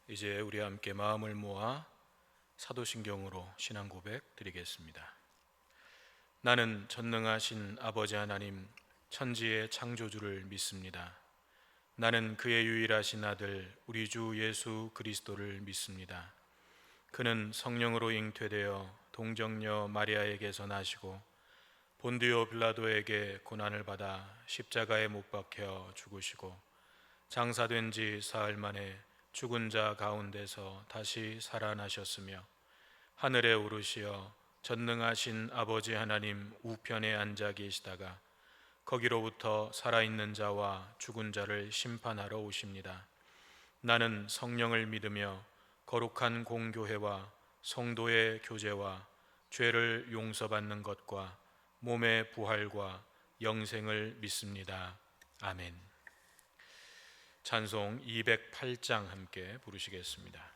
이제 우리 함께 마음을 모아 사도신경으로 신앙 고백 드리겠습니다. 나는 전능하신 아버지 하나님 천지의 창조주를 믿습니다. 나는 그의 유일하신 아들 우리 주 예수 그리스도를 믿습니다. 그는 성령으로 잉태되어 동정녀 마리아에게서 나시고 본디오 빌라도에게 고난을 받아 십자가에 못 박혀 죽으시고 장사된 지 사흘 만에 죽은 자 가운데서 다시 살아나셨으며 하늘에 오르시어 전능하신 아버지 하나님 우편에 앉아 계시다가 거기로부터 살아있는 자와 죽은 자를 심판하러 오십니다. 나는 성령을 믿으며 거룩한 공교회와 성도의 교제와 죄를 용서받는 것과 몸의 부활과 영생을 믿습니다. 아멘. 찬송 208장 함께 부르시겠습니다.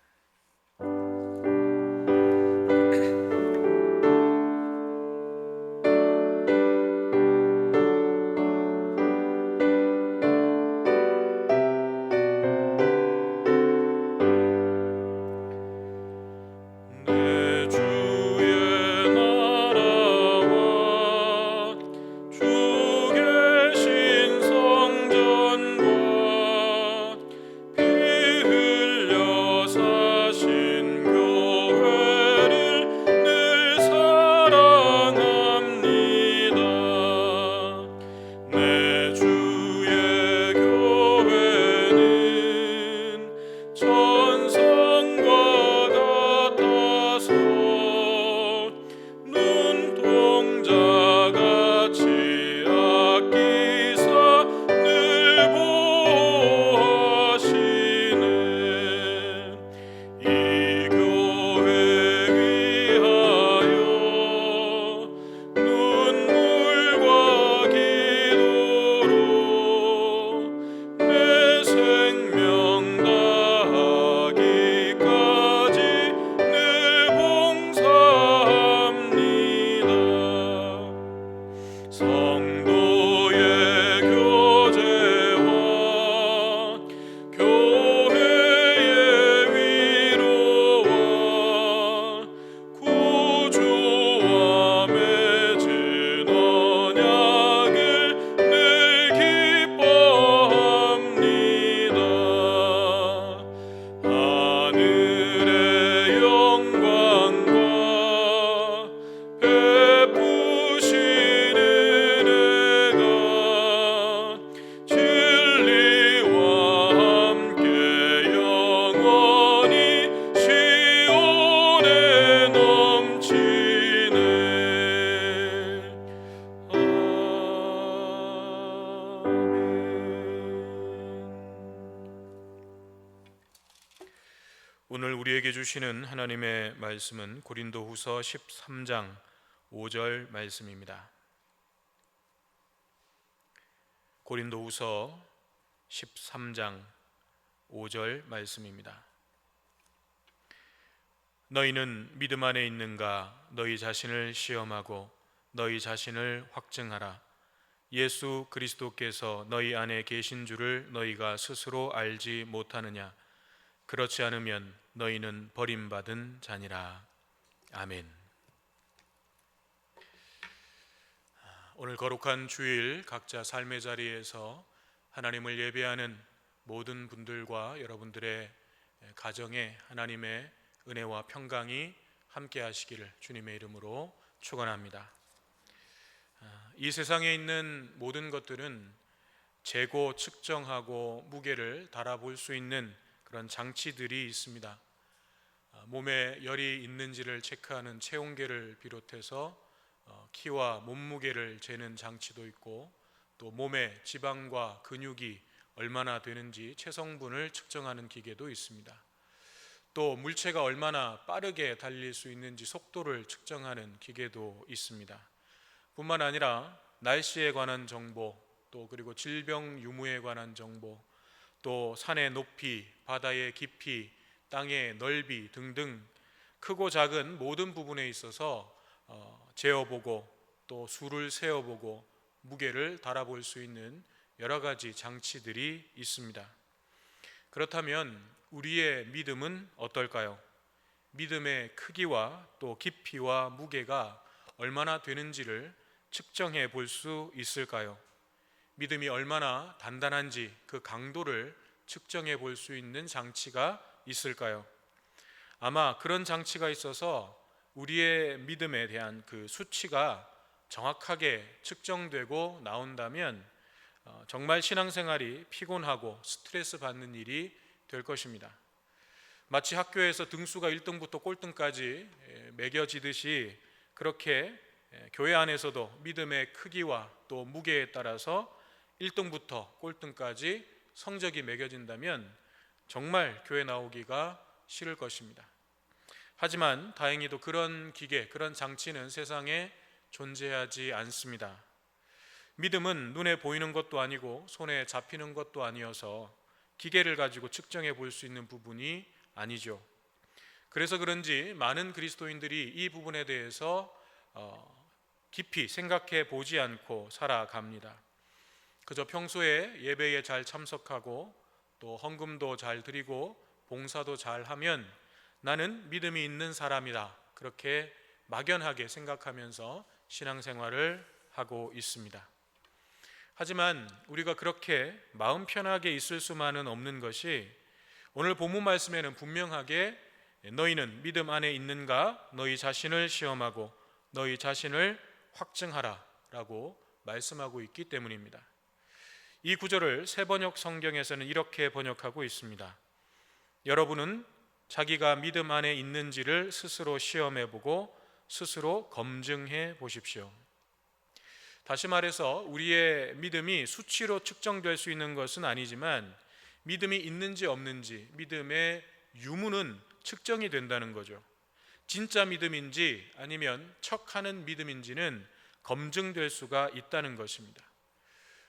오늘 우리에게 주시는 하나님의 말씀은 고린도후서 13장 5절 말씀입니다. 고린도후서 13장 5절 말씀입니다. 너희는 믿음 안에 있는가? 너희 자신을 시험하고 너희 자신을 확증하라. 예수 그리스도께서 너희 안에 계신 줄을 너희가 스스로 알지 못하느냐? 그렇지 않으면 너희는 버림받은 자니라. 아멘. 오늘 거룩한 주일 각자 삶의 자리에서 하나님을 예배하는 모든 분들과 여러분들의 가정에 하나님의 은혜와 평강이 함께 하시기를 주님의 이름으로 축원합니다. 이 세상에 있는 모든 것들은 재고 측정하고 무게를 달아볼 수 있는 그런 장치들이 있습니다. 몸에 열이 있는지를 체크하는 체온계를 비롯해서 키와 몸무게를 재는 장치도 있고, 또 몸에 지방과 근육이 얼마나 되는지 체성분을 측정하는 기계도 있습니다. 또 물체가 얼마나 빠르게 달릴 수 있는지 속도를 측정하는 기계도 있습니다. 뿐만 아니라 날씨에 관한 정보, 또 그리고 질병 유무에 관한 정보, 또 산의 높이, 바다의 깊이, 땅의 넓이 등등 크고 작은 모든 부분에 있어서 재어보고 또 수를 세어보고 무게를 달아볼 수 있는 여러 가지 장치들이 있습니다. 그렇다면 우리의 믿음은 어떨까요? 믿음의 크기와 또 깊이와 무게가 얼마나 되는지를 측정해 볼 수 있을까요? 믿음이 얼마나 단단한지 그 강도를 측정해 볼 수 있는 장치가 있을까요? 아마 그런 장치가 있어서 우리의 믿음에 대한 그 수치가 정확하게 측정되고 나온다면 정말 신앙생활이 피곤하고 스트레스 받는 일이 될 것입니다. 마치 학교에서 등수가 1등부터 꼴등까지 매겨지듯이 그렇게 교회 안에서도 믿음의 크기와 또 무게에 따라서 1등부터 꼴등까지 성적이 매겨진다면 정말 교회 나오기가 싫을 것입니다. 하지만 다행히도 그런 기계, 그런 장치는 세상에 존재하지 않습니다. 믿음은 눈에 보이는 것도 아니고 손에 잡히는 것도 아니어서 기계를 가지고 측정해 볼 수 있는 부분이 아니죠. 그래서 그런지 많은 그리스도인들이 이 부분에 대해서 깊이 생각해 보지 않고 살아갑니다. 그저 평소에 예배에 잘 참석하고 또 헌금도 잘 드리고 봉사도 잘 하면 나는 믿음이 있는 사람이다, 그렇게 막연하게 생각하면서 신앙생활을 하고 있습니다. 하지만 우리가 그렇게 마음 편하게 있을 수만은 없는 것이 오늘 본문 말씀에는 분명하게 너희는 믿음 안에 있는가 너희 자신을 시험하고 너희 자신을 확증하라 라고 말씀하고 있기 때문입니다. 이 구절을 새번역 성경에서는 이렇게 번역하고 있습니다. 여러분은 자기가 믿음 안에 있는지를 스스로 시험해보고 스스로 검증해 보십시오. 다시 말해서 우리의 믿음이 수치로 측정될 수 있는 것은 아니지만 믿음이 있는지 없는지 믿음의 유무는 측정이 된다는 거죠. 진짜 믿음인지 아니면 척하는 믿음인지는 검증될 수가 있다는 것입니다.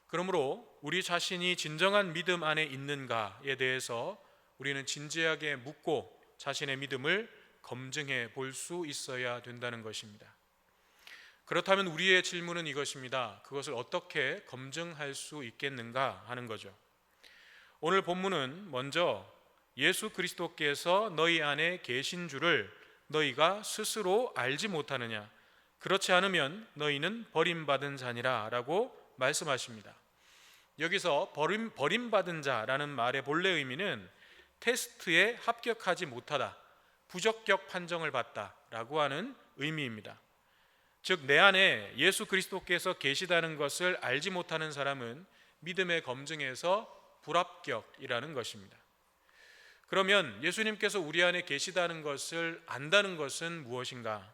그러므로 우리 자신이 진정한 믿음 안에 있는가에 대해서 우리는 진지하게 묻고 자신의 믿음을 검증해 볼 수 있어야 된다는 것입니다. 그렇다면 우리의 질문은 이것입니다. 그것을 어떻게 검증할 수 있겠는가 하는 거죠. 오늘 본문은 먼저 예수 그리스도께서 너희 안에 계신 줄을 너희가 스스로 알지 못하느냐, 그렇지 않으면 너희는 버림받은 자니라 라고 말씀하십니다. 여기서 버림받은 자라는 말의 본래 의미는 테스트에 합격하지 못하다, 부적격 판정을 받다 라고 하는 의미입니다. 즉 내 안에 예수 그리스도께서 계시다는 것을 알지 못하는 사람은 믿음의 검증에서 불합격이라는 것입니다. 그러면 예수님께서 우리 안에 계시다는 것을 안다는 것은 무엇인가?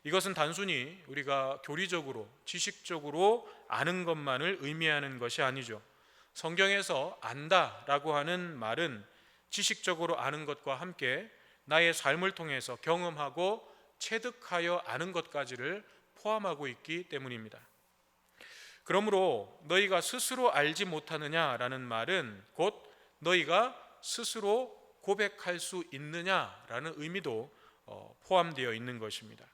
이것은 단순히 우리가 교리적으로 지식적으로 아는 것만을 의미하는 것이 아니죠. 성경에서 안다라고 하는 말은 지식적으로 아는 것과 함께 나의 삶을 통해서 경험하고 체득하여 아는 것까지를 포함하고 있기 때문입니다. 그러므로 너희가 스스로 알지 못하느냐라는 말은 곧 너희가 스스로 고백할 수 있느냐라는 의미도 포함되어 있는 것입니다.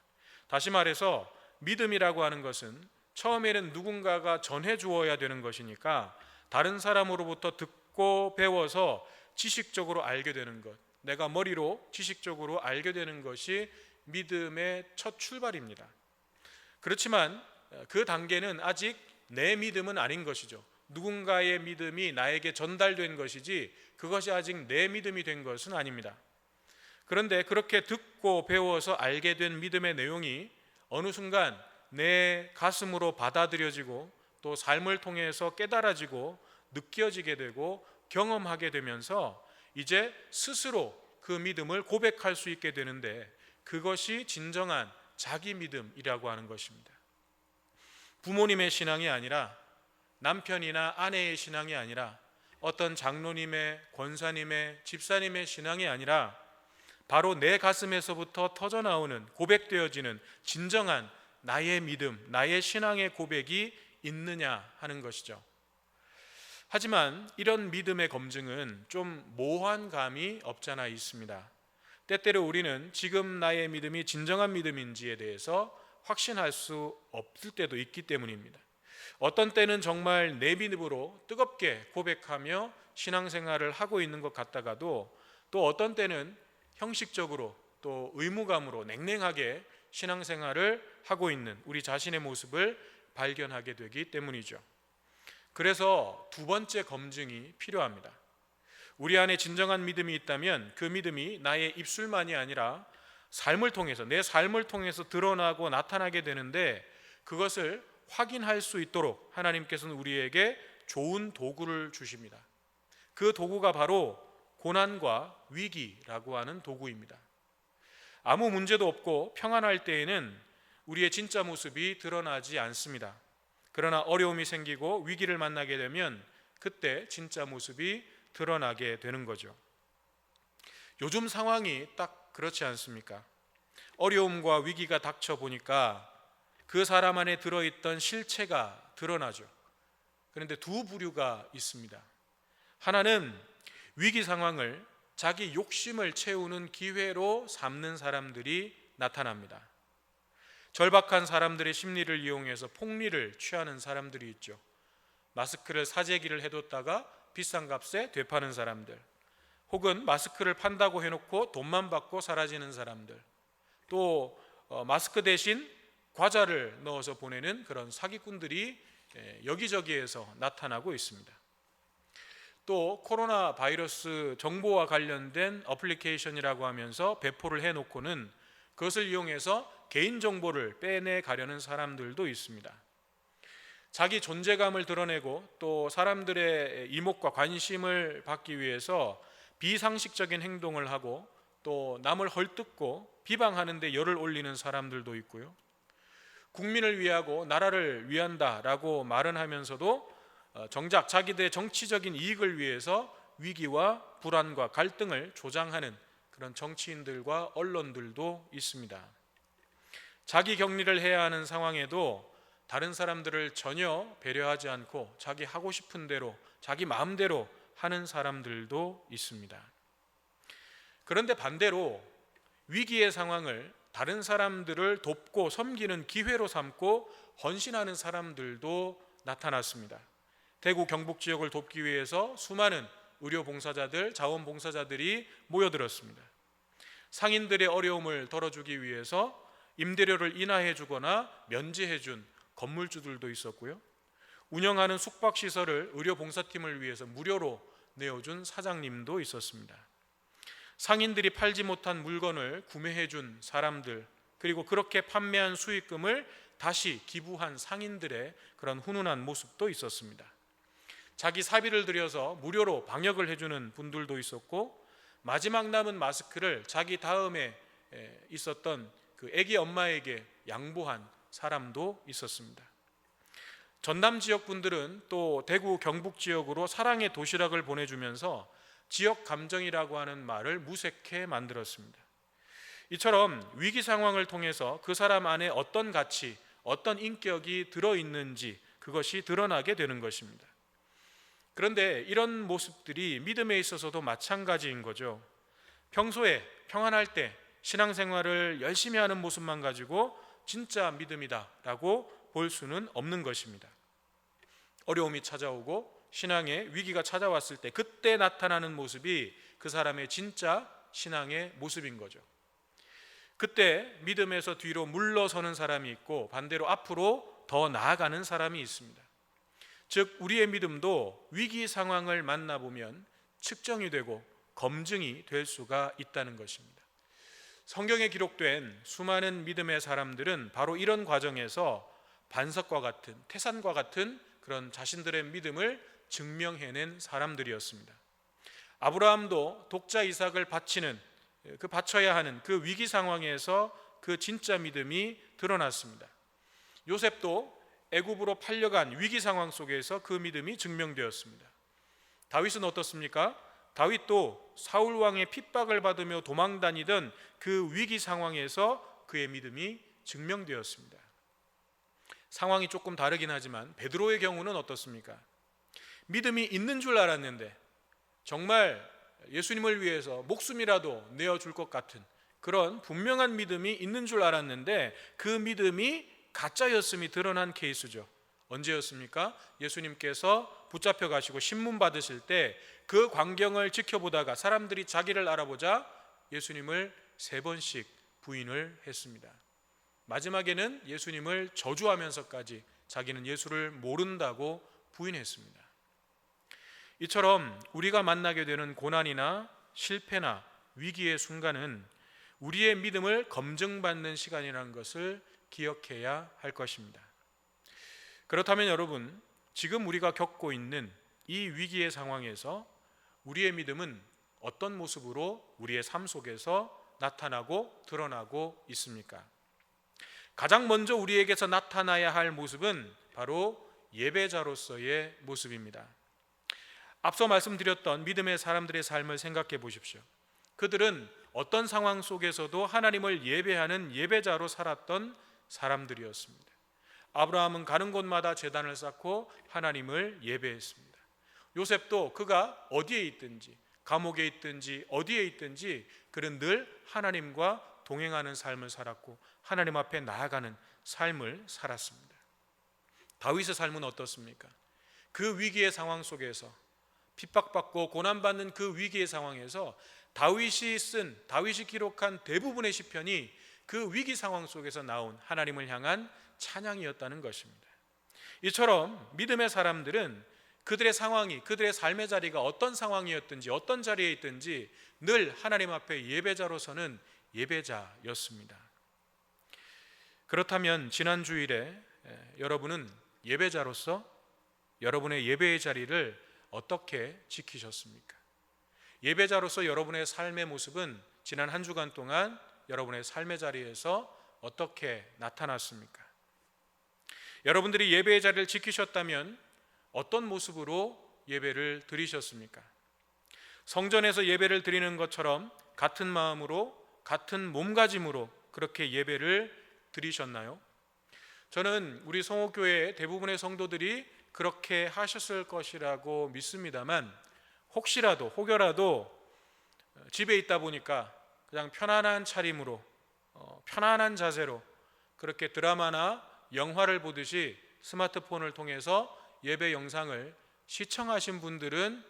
다시 말해서 믿음이라고 하는 것은 처음에는 누군가가 전해 주어야 되는 것이니까 다른 사람으로부터 듣고 배워서 지식적으로 알게 되는 것, 내가 머리로 지식적으로 알게 되는 것이 믿음의 첫 출발입니다. 그렇지만 그 단계는 아직 내 믿음은 아닌 것이죠. 누군가의 믿음이 나에게 전달된 것이지 그것이 아직 내 믿음이 된 것은 아닙니다. 그런데 그렇게 듣고 배워서 알게 된 믿음의 내용이 어느 순간 내 가슴으로 받아들여지고 또 삶을 통해서 깨달아지고 느껴지게 되고 경험하게 되면서 이제 스스로 그 믿음을 고백할 수 있게 되는데 그것이 진정한 자기 믿음이라고 하는 것입니다. 부모님의 신앙이 아니라 남편이나 아내의 신앙이 아니라 어떤 장로님의, 권사님의, 집사님의 신앙이 아니라 바로 내 가슴에서부터 터져나오는 고백되어지는 진정한 나의 믿음, 나의 신앙의 고백이 있느냐 하는 것이죠. 하지만 이런 믿음의 검증은 좀 모호한 감이 없잖아 있습니다. 때때로 우리는 지금 나의 믿음이 진정한 믿음인지에 대해서 확신할 수 없을 때도 있기 때문입니다. 어떤 때는 정말 내 믿음으로 뜨겁게 고백하며 신앙생활을 하고 있는 것 같다가도 또 어떤 때는 형식적으로 또 의무감으로 냉랭하게 신앙생활을 하고 있는 우리 자신의 모습을 발견하게 되기 때문이죠. 그래서 두 번째 검증이 필요합니다. 우리 안에 진정한 믿음이 있다면 그 믿음이 나의 입술만이 아니라 삶을 통해서, 내 삶을 통해서 드러나고 나타나게 되는데, 그것을 확인할 수 있도록 하나님께서는 우리에게 좋은 도구를 주십니다. 그 도구가 바로 고난과 위기라고 하는 도구입니다. 아무 문제도 없고 평안할 때에는 우리의 진짜 모습이 드러나지 않습니다. 그러나 어려움이 생기고 위기를 만나게 되면 그때 진짜 모습이 드러나게 되는 거죠. 요즘 상황이 딱 그렇지 않습니까? 어려움과 위기가 닥쳐 보니까 그 사람 안에 들어있던 실체가 드러나죠. 그런데 두 부류가 있습니다. 하나는 위기 상황을 자기 욕심을 채우는 기회로 삼는 사람들이 나타납니다. 절박한 사람들의 심리를 이용해서 폭리를 취하는 사람들이 있죠. 마스크를 사재기를 해뒀다가 비싼 값에 되파는 사람들, 혹은 마스크를 판다고 해놓고 돈만 받고 사라지는 사람들, 또 마스크 대신 과자를 넣어서 보내는 그런 사기꾼들이 여기저기에서 나타나고 있습니다. 또 코로나 바이러스 정보와 관련된 어플리케이션이라고 하면서 배포를 해놓고는 그것을 이용해서 개인정보를 빼내 가려는 사람들도 있습니다. 자기 존재감을 드러내고 또 사람들의 이목과 관심을 받기 위해서 비상식적인 행동을 하고 또 남을 헐뜯고 비방하는 데 열을 올리는 사람들도 있고요. 국민을 위하고 나라를 위한다라고 말은 하면서도 정작 자기들의 정치적인 이익을 위해서 위기와 불안과 갈등을 조장하는 그런 정치인들과 언론들도 있습니다. 자기 격리를 해야 하는 상황에도 다른 사람들을 전혀 배려하지 않고 자기 하고 싶은 대로, 자기 마음대로 하는 사람들도 있습니다. 그런데 반대로 위기의 상황을 다른 사람들을 돕고 섬기는 기회로 삼고 헌신하는 사람들도 나타났습니다. 대구 경북 지역을 돕기 위해서 수많은 의료 봉사자들, 자원봉사자들이 모여들었습니다. 상인들의 어려움을 덜어주기 위해서 임대료를 인하해 주거나 면제해 준 건물주들도 있었고요. 운영하는 숙박시설을 의료봉사팀을 위해서 무료로 내어준 사장님도 있었습니다. 상인들이 팔지 못한 물건을 구매해 준 사람들, 그리고 그렇게 판매한 수익금을 다시 기부한 상인들의 그런 훈훈한 모습도 있었습니다. 자기 사비를 들여서 무료로 방역을 해주는 분들도 있었고, 마지막 남은 마스크를 자기 다음에 있었던 그 아기 엄마에게 양보한 사람도 있었습니다. 전남 지역 분들은 또 대구 경북 지역으로 사랑의 도시락을 보내주면서 지역 감정이라고 하는 말을 무색해 만들었습니다. 이처럼 위기 상황을 통해서 그 사람 안에 어떤 가치, 어떤 인격이 들어있는지 그것이 드러나게 되는 것입니다. 그런데 이런 모습들이 믿음에 있어서도 마찬가지인 거죠. 평소에 평안할 때 신앙생활을 열심히 하는 모습만 가지고 진짜 믿음이다라고 볼 수는 없는 것입니다. 어려움이 찾아오고 신앙의 위기가 찾아왔을 때 그때 나타나는 모습이 그 사람의 진짜 신앙의 모습인 거죠. 그때 믿음에서 뒤로 물러서는 사람이 있고 반대로 앞으로 더 나아가는 사람이 있습니다. 즉 우리의 믿음도 위기 상황을 만나보면 측정이 되고 검증이 될 수가 있다는 것입니다. 성경에 기록된 수많은 믿음의 사람들은 바로 이런 과정에서 반석과 같은, 태산과 같은 그런 자신들의 믿음을 증명해낸 사람들이었습니다. 아브라함도 독자 이삭을 바쳐야 하는 그 위기 상황에서 그 진짜 믿음이 드러났습니다. 요셉도 애굽으로 팔려간 위기 상황 속에서 그 믿음이 증명되었습니다. 다윗은 어떻습니까? 다윗도 사울 왕의 핍박을 받으며 도망다니던 그 위기 상황에서 그의 믿음이 증명되었습니다. 상황이 조금 다르긴 하지만 베드로의 경우는 어떻습니까? 믿음이 있는 줄 알았는데 정말 예수님을 위해서 목숨이라도 내어줄 것 같은 그런 분명한 믿음이 있는 줄 알았는데 그 믿음이 가짜였음이 드러난 케이스죠. 언제였습니까? 예수님께서 붙잡혀 가시고 신문 받으실 때 그 광경을 지켜보다가 사람들이 자기를 알아보자 예수님을 3번씩 부인을 했습니다. 마지막에는 예수님을 저주하면서까지 자기는 예수를 모른다고 부인했습니다. 이처럼 우리가 만나게 되는 고난이나 실패나 위기의 순간은 우리의 믿음을 검증받는 시간이라는 것을 기억해야 할 것입니다. 그렇다면 여러분, 지금 우리가 겪고 있는 이 위기의 상황에서 우리의 믿음은 어떤 모습으로 우리의 삶 속에서 나타나고 드러나고 있습니까? 가장 먼저 우리에게서 나타나야 할 모습은 바로 예배자로서의 모습입니다. 앞서 말씀드렸던 믿음의 사람들의 삶을 생각해 보십시오. 그들은 어떤 상황 속에서도 하나님을 예배하는 예배자로 살았던 사람들이었습니다. 아브라함은 가는 곳마다 제단을 쌓고 하나님을 예배했습니다. 요셉도 그가 어디에 있든지, 감옥에 있든지 어디에 있든지 그는 늘 하나님과 동행하는 삶을 살았고 하나님 앞에 나아가는 삶을 살았습니다. 다윗의 삶은 어떻습니까? 그 위기의 상황 속에서, 핍박받고 고난받는 그 위기의 상황에서 다윗이 기록한 대부분의 시편이 그 위기 상황 속에서 나온 하나님을 향한 찬양이었다는 것입니다. 이처럼 믿음의 사람들은 그들의 상황이, 그들의 삶의 자리가 어떤 상황이었든지 어떤 자리에 있든지 늘 하나님 앞에 예배자로서는 예배자였습니다. 그렇다면 지난 주일에 여러분은 예배자로서 여러분의 예배의 자리를 어떻게 지키셨습니까? 예배자로서 여러분의 삶의 모습은 지난 한 주간 동안 여러분의 삶의 자리에서 어떻게 나타났습니까? 여러분들이 예배의 자리를 지키셨다면 어떤 모습으로 예배를 드리셨습니까? 성전에서 예배를 드리는 것처럼 같은 마음으로, 같은 몸가짐으로 그렇게 예배를 드리셨나요? 저는 우리 성호교회 대부분의 성도들이 그렇게 하셨을 것이라고 믿습니다만 혹여라도 집에 있다 보니까 그냥 편안한 차림으로, 편안한 자세로 그렇게 드라마나 영화를 보듯이 스마트폰을 통해서 예배 영상을 시청하신 분들은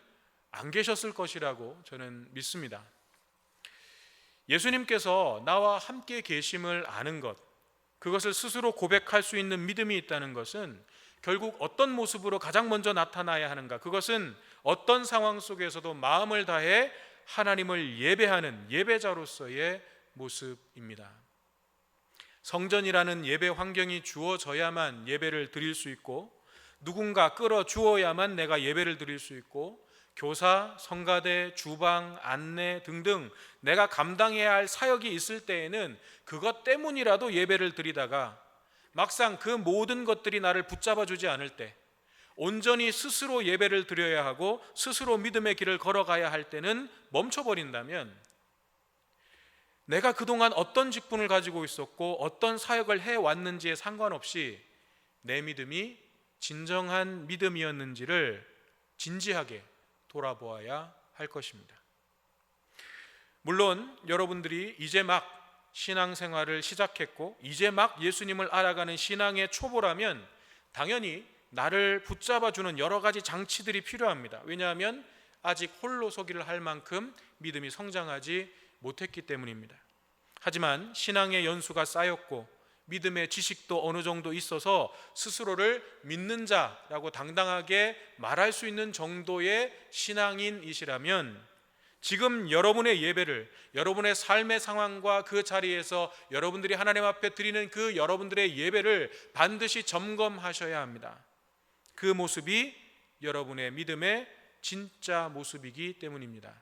안 계셨을 것이라고 저는 믿습니다. 예수님께서 나와 함께 계심을 아는 것, 그것을 스스로 고백할 수 있는 믿음이 있다는 것은 결국 어떤 모습으로 가장 먼저 나타나야 하는가? 그것은 어떤 상황 속에서도 마음을 다해 하나님을 예배하는 예배자로서의 모습입니다. 성전이라는 예배 환경이 주어져야만 예배를 드릴 수 있고, 누군가 끌어주어야만 내가 예배를 드릴 수 있고, 교사, 성가대, 주방, 안내 등등 내가 감당해야 할 사역이 있을 때에는 그것 때문이라도 예배를 드리다가 막상 그 모든 것들이 나를 붙잡아 주지 않을 때, 온전히 스스로 예배를 드려야 하고 스스로 믿음의 길을 걸어가야 할 때는 멈춰버린다면 내가 그동안 어떤 직분을 가지고 있었고 어떤 사역을 해왔는지에 상관없이 내 믿음이 진정한 믿음이었는지를 진지하게 돌아보아야 할 것입니다. 물론 여러분들이 이제 막 신앙생활을 시작했고 이제 막 예수님을 알아가는 신앙의 초보라면 당연히 나를 붙잡아주는 여러 가지 장치들이 필요합니다. 왜냐하면 아직 홀로 서기를 할 만큼 믿음이 성장하지 못했기 때문입니다. 하지만 신앙의 연수가 쌓였고 믿음의 지식도 어느 정도 있어서 스스로를 믿는 자라고 당당하게 말할 수 있는 정도의 신앙인이시라면 지금 여러분의 예배를, 여러분의 삶의 상황과 그 자리에서 여러분들이 하나님 앞에 드리는 그 여러분들의 예배를 반드시 점검하셔야 합니다. 그 모습이 여러분의 믿음의 진짜 모습이기 때문입니다.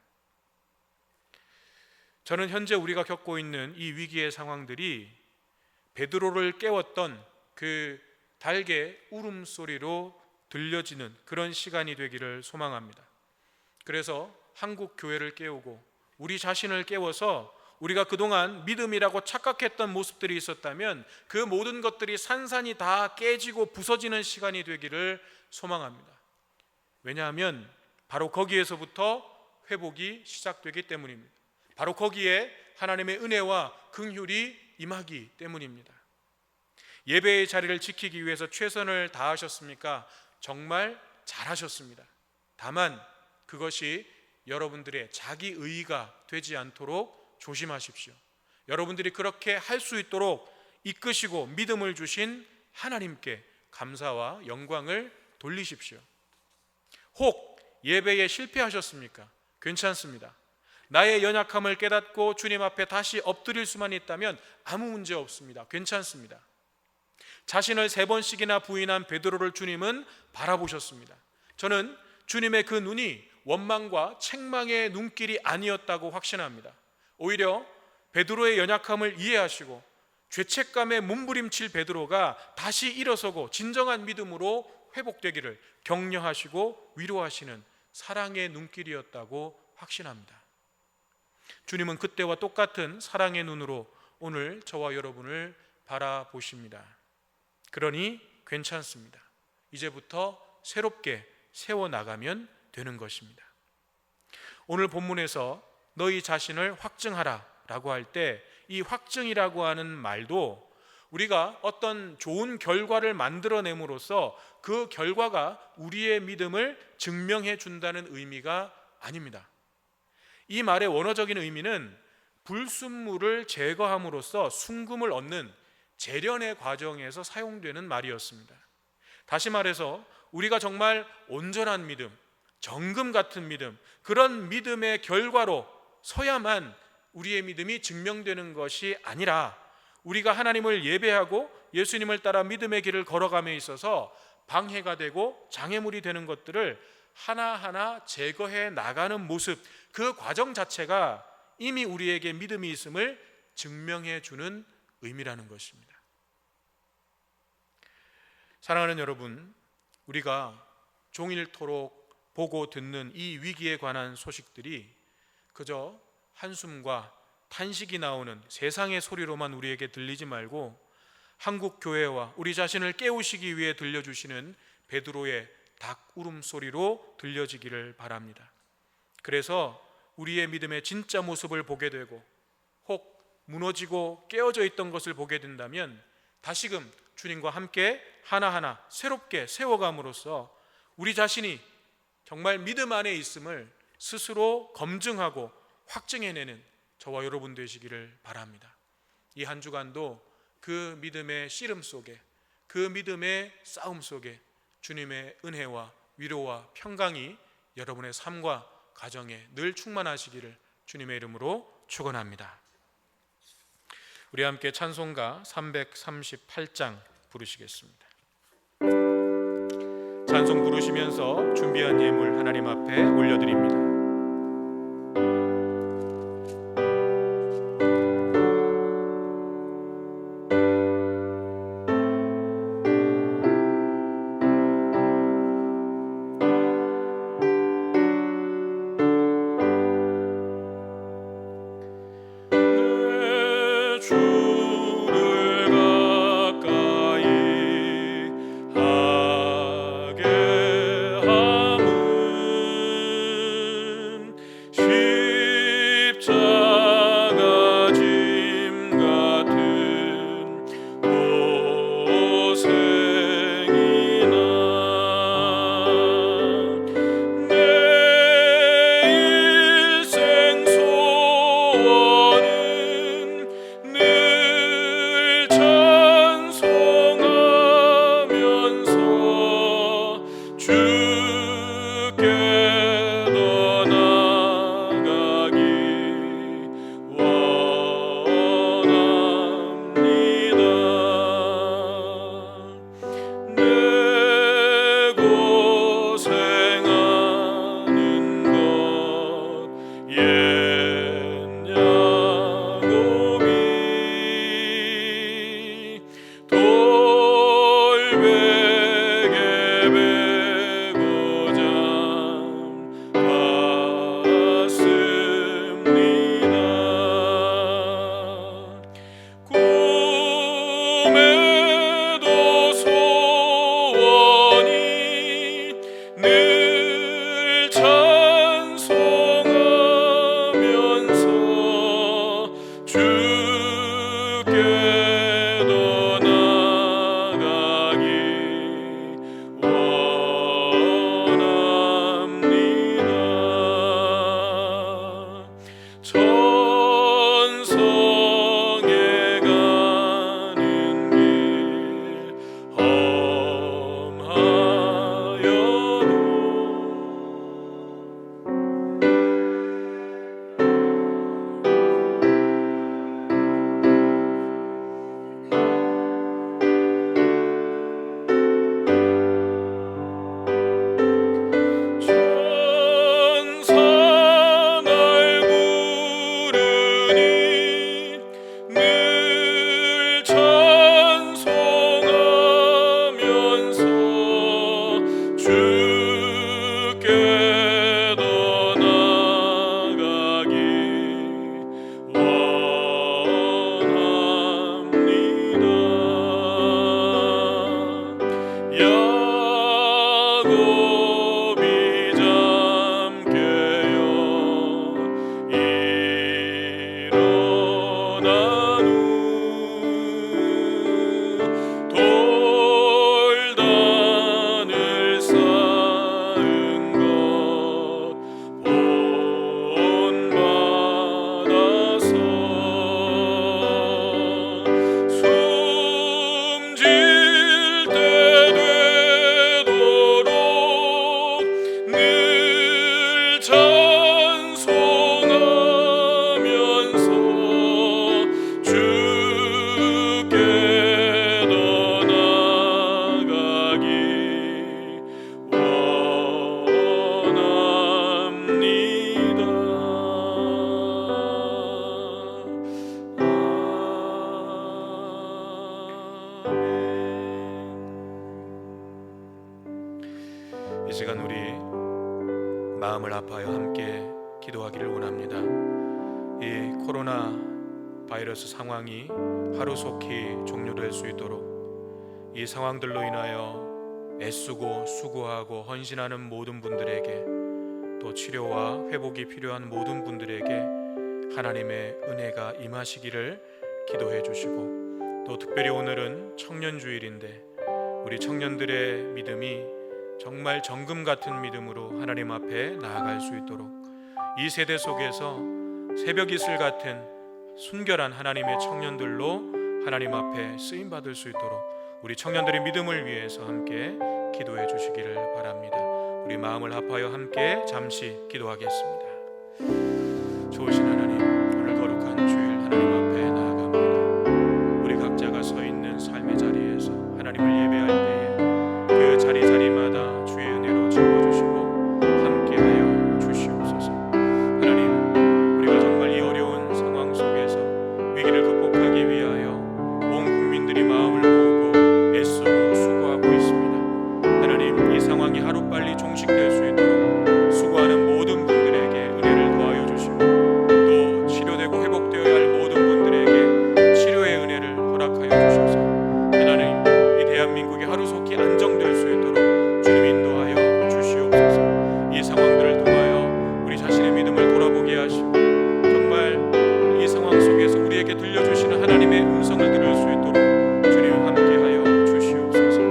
저는 현재 우리가 겪고 있는 이 위기의 상황들이 베드로를 깨웠던 그 달개 울음소리로 들려지는 그런 시간이 되기를 소망합니다. 그래서 한국 교회를 깨우고 우리 자신을 깨워서 우리가 그동안 믿음이라고 착각했던 모습들이 있었다면 그 모든 것들이 산산이 다 깨지고 부서지는 시간이 되기를 소망합니다. 왜냐하면 바로 거기에서부터 회복이 시작되기 때문입니다. 바로 거기에 하나님의 은혜와 긍휼이 임하기 때문입니다. 예배의 자리를 지키기 위해서 최선을 다하셨습니까? 정말 잘하셨습니다. 다만 그것이 여러분들의 자기 의의가 되지 않도록 조심하십시오. 여러분들이 그렇게 할 수 있도록 이끄시고 믿음을 주신 하나님께 감사와 영광을 돌리십시오. 혹 예배에 실패하셨습니까? 괜찮습니다. 나의 연약함을 깨닫고 주님 앞에 다시 엎드릴 수만 있다면 아무 문제 없습니다. 괜찮습니다. 자신을 3번씩이나 부인한 베드로를 주님은 바라보셨습니다. 저는 주님의 그 눈이 원망과 책망의 눈길이 아니었다고 확신합니다. 오히려 베드로의 연약함을 이해하시고 죄책감에 몸부림칠 베드로가 다시 일어서고 진정한 믿음으로 회복되기를 격려하시고 위로하시는 사랑의 눈길이었다고 확신합니다. 주님은 그때와 똑같은 사랑의 눈으로 오늘 저와 여러분을 바라보십니다. 그러니 괜찮습니다. 이제부터 새롭게 세워나가면 되는 것입니다. 오늘 본문에서 너희 자신을 확증하라 라고 할 때 이 확증이라고 하는 말도 우리가 어떤 좋은 결과를 만들어냄으로써 그 결과가 우리의 믿음을 증명해 준다는 의미가 아닙니다. 이 말의 원어적인 의미는 불순물을 제거함으로써 순금을 얻는 재련의 과정에서 사용되는 말이었습니다. 다시 말해서 우리가 정말 온전한 믿음, 정금 같은 믿음, 그런 믿음의 결과로 서야만 우리의 믿음이 증명되는 것이 아니라 우리가 하나님을 예배하고 예수님을 따라 믿음의 길을 걸어감에 있어서 방해가 되고 장애물이 되는 것들을 하나하나 제거해 나가는 모습, 그 과정 자체가 이미 우리에게 믿음이 있음을 증명해 주는 의미라는 것입니다. 사랑하는 여러분, 우리가 종일토록 보고 듣는 이 위기에 관한 소식들이 그저 한숨과 탄식이 나오는 세상의 소리로만 우리에게 들리지 말고 한국 교회와 우리 자신을 깨우시기 위해 들려주시는 베드로의 닭 울음소리로 들려지기를 바랍니다. 그래서 우리의 믿음의 진짜 모습을 보게 되고 혹 무너지고 깨어져 있던 것을 보게 된다면 다시금 주님과 함께 하나하나 새롭게 세워감으로써 우리 자신이 정말 믿음 안에 있음을 스스로 검증하고 확증해내는 저와 여러분 되시기를 바랍니다. 이 한 주간도 그 믿음의 씨름 속에, 그 믿음의 싸움 속에 주님의 은혜와 위로와 평강이 여러분의 삶과 가정에 늘 충만하시기를 주님의 이름으로 축원합니다. 우리 함께 찬송가 338장 부르시겠습니다. 찬송 부르시면서 준비한 예물 하나님 앞에 올려드립니다. 이 시간 우리 마음을 아파요 함께 기도하기를 원합니다. 이 코로나 바이러스 상황이 하루속히 종료될 수 있도록 이 상황들로 인하여 애쓰고 수고하고 헌신하는 모든 분들에게, 또 치료와 회복이 필요한 모든 분들에게 하나님의 은혜가 임하시기를 기도해 주시고, 또 특별히 오늘은 청년주일인데 우리 청년들의 믿음이 정말 정금 같은 믿음으로 하나님 앞에 나아갈 수 있도록, 이 세대 속에서 새벽 이슬 같은 순결한 하나님의 청년들로 하나님 앞에 쓰임 받을 수 있도록 우리 청년들의 믿음을 위해서 함께 기도해 주시기를 바랍니다. 우리 마음을 합하여 함께 잠시 기도하겠습니다. 좋으신 하나님, 오늘 거룩한 주일 하나님 앞에 나아갑니다. 우리 각자가 서 있는 삶의 자리에서 하나님을 예배할 때에 그 자리마다 주의 은혜로 채워주시고 함께하여 주시옵소서. 하나님, 우리가 정말 이 어려운 상황 속에서 위기를 극복하기 위하여 온 국민들이 마음을 모으고 애쓰고 수고하고 있습니다. 하나님, 이 상황이 하루빨리 종식될 수 있도록 수고하는 모든 분들에게 은혜를 더하여 주시고, 또 치료되고 회복되어야 할 모든 분들에게 치료의 은혜를 허락하여 주셔서 하나님, 이 대한민국이 하루속히 안정될 수 있도록 주님 인도하여 주시옵소서. 이 상황들을 통하여 우리 자신의 믿음을 돌아보게 하시고, 정말 이 상황 속에서 우리에게 들려주시는 하나님의 음성을 들을 수 있도록 주님 함께하여 주시옵소서.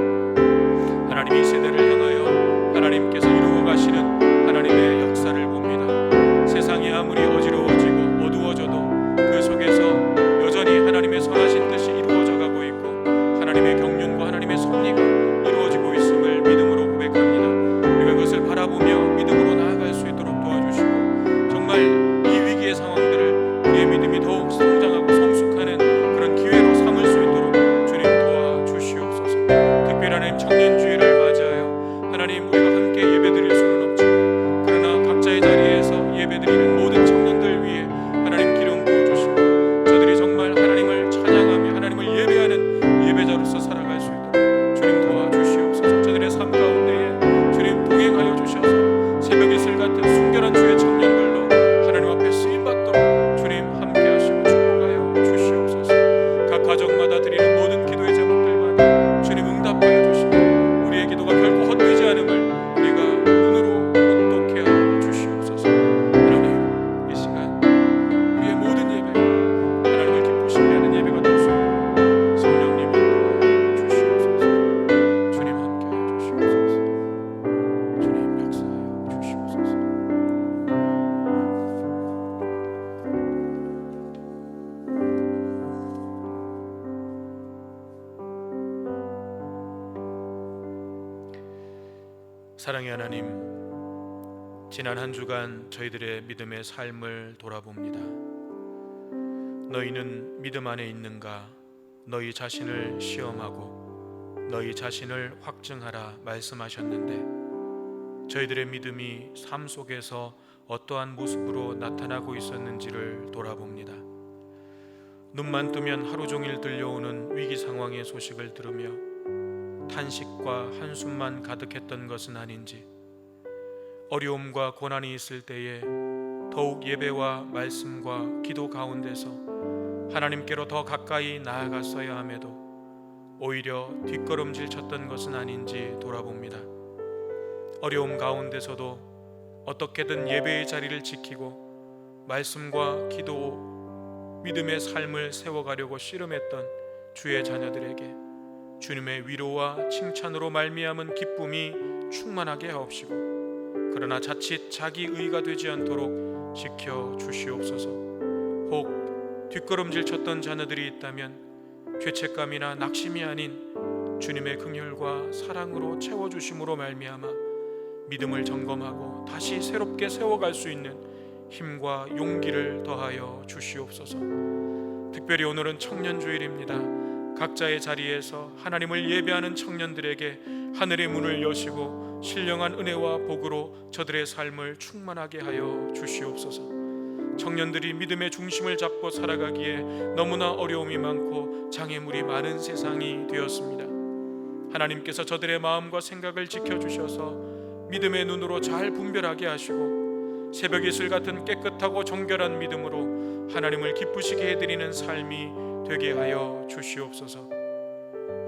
하나님, 이 세대를 향하여 하나님께서 이루어 가시는 하나님의 역사를 봅니다. 세상이 아무리 어지러워지고 어두워져도 그 속에서 여전히 하나님의 선하신 뜻이 이루어져 가고 있고 하나님의 경륜과 하나님의 섭리가 이루어지고 있음을 믿음으로 고백합니다. 우리가 그것을 바라보며 믿음으로 나아갈 수 있도록 도와주시고, 정말 이 위기의 상황들을 우리의 믿음이 더욱 성장하고 성숙하는 그런 기회로 삼을 수 있도록 주님 도와주시옵소서. 특별히 하나님, 청년주일을 맞이하여 하나님, 우리가 함께 예배드릴 수는 없지만 그러나 각자의 자리에서 예배드리는 모든 청년들 위해 하나님 기름 부어주시고, 저들이 정말 하나님을 찬양하며 하나님을 예배하는 예배자로서 살아갈 수 있도록 주님 도와주시옵소서. 저들의 삶 가운데에 주님 동행하여 주셔서 새벽 이슬 같은 순결한 주의 청년들로 하나님 앞에 쓰임받도록 주님 함께하시고 축복하여 주시옵소서. 각 가정마다 드리는 모든 기도의 제목들마다 주님 응답하여 주시고, 우리의 기도가 결코 헛되지 않음을 우리가 눈으로 똑똑히 하여 주시옵소서. 하나님, 이 시간 우리의 모든 예배가 하나님을 기쁘시게 하는 예배가 될 수 있도록 성령님 인도하여 주시옵소서. 주님 함께하여 주시옵소서. 주님 역사하여 주시옵소서. 사랑의 하나님, 지난 한 주간 저희들의 믿음의 삶을 돌아봅니다. 너희는 믿음 안에 있는가? 너희 자신을 시험하고 너희 자신을 확증하라 말씀하셨는데, 저희들의 믿음이 삶 속에서 어떠한 모습으로 나타나고 있었는지를 돌아봅니다. 눈만 뜨면 하루 종일 들려오는 위기 상황의 소식을 들으며 탄식과 한숨만 가득했던 것은 아닌지, 어려움과 고난이 있을 때에 더욱 예배와 말씀과 기도 가운데서 하나님께로 더 가까이 나아갔어야 함에도 오히려 뒷걸음질 쳤던 것은 아닌지 돌아봅니다. 어려움 가운데서도 어떻게든 예배의 자리를 지키고 말씀과 기도 믿음의 삶을 세워가려고 씨름했던 주의 자녀들에게 주님의 위로와 칭찬으로 말미암은 기쁨이 충만하게 하옵시고, 그러나 자칫 자기 의가 되지 않도록 지켜 주시옵소서. 혹 뒷걸음질 쳤던 자녀들이 있다면 죄책감이나 낙심이 아닌 주님의 긍휼과 사랑으로 채워주심으로 말미암아 믿음을 점검하고 다시 새롭게 세워갈 수 있는 힘과 용기를 더하여 주시옵소서. 특별히 오늘은 청년주일입니다. 각자의 자리에서 하나님을 예배하는 청년들에게 하늘의 문을 여시고 신령한 은혜와 복으로 저들의 삶을 충만하게 하여 주시옵소서. 청년들이 믿음의 중심을 잡고 살아가기에 너무나 어려움이 많고 장애물이 많은 세상이 되었습니다. 하나님께서 저들의 마음과 생각을 지켜주셔서 믿음의 눈으로 잘 분별하게 하시고 새벽 이슬 같은 깨끗하고 정결한 믿음으로 하나님을 기쁘시게 해드리는 삶이 되게 하여 주시옵소서.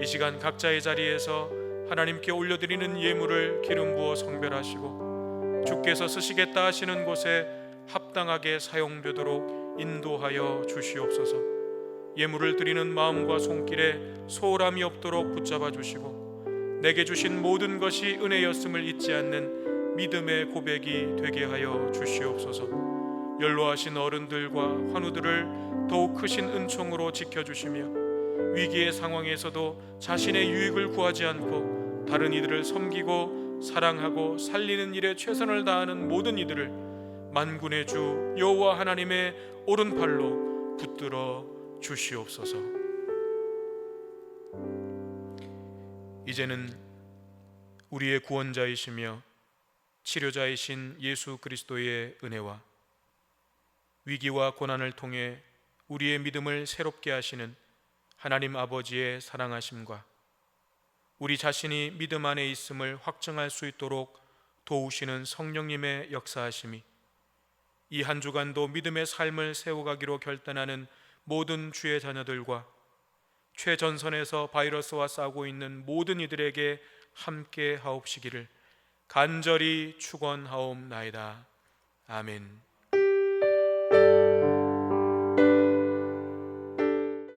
이 시간 각자의 자리에서 하나님께 올려드리는 예물을 기름 부어 성별하시고 주께서 쓰시겠다 하시는 곳에 합당하게 사용되도록 인도하여 주시옵소서. 예물을 드리는 마음과 손길에 소홀함이 없도록 붙잡아 주시고 내게 주신 모든 것이 은혜였음을 잊지 않는 믿음의 고백이 되게 하여 주시옵소서. 연로하신 어른들과 환우들을 더욱 크신 은총으로 지켜주시며 위기의 상황에서도 자신의 유익을 구하지 않고 다른 이들을 섬기고 사랑하고 살리는 일에 최선을 다하는 모든 이들을 만군의 주 여호와 하나님의 오른팔로 붙들어 주시옵소서. 이제는 우리의 구원자이시며 치료자이신 예수 그리스도의 은혜와 위기와 고난을 통해 우리의 믿음을 새롭게 하시는 하나님 아버지의 사랑하심과 우리 자신이 믿음 안에 있음을 확증할 수 있도록 도우시는 성령님의 역사하심이 이 한 주간도 믿음의 삶을 세워가기로 결단하는 모든 주의 자녀들과 최전선에서 바이러스와 싸우고 있는 모든 이들에게 함께 하옵시기를 간절히 축원하옵나이다. 아멘.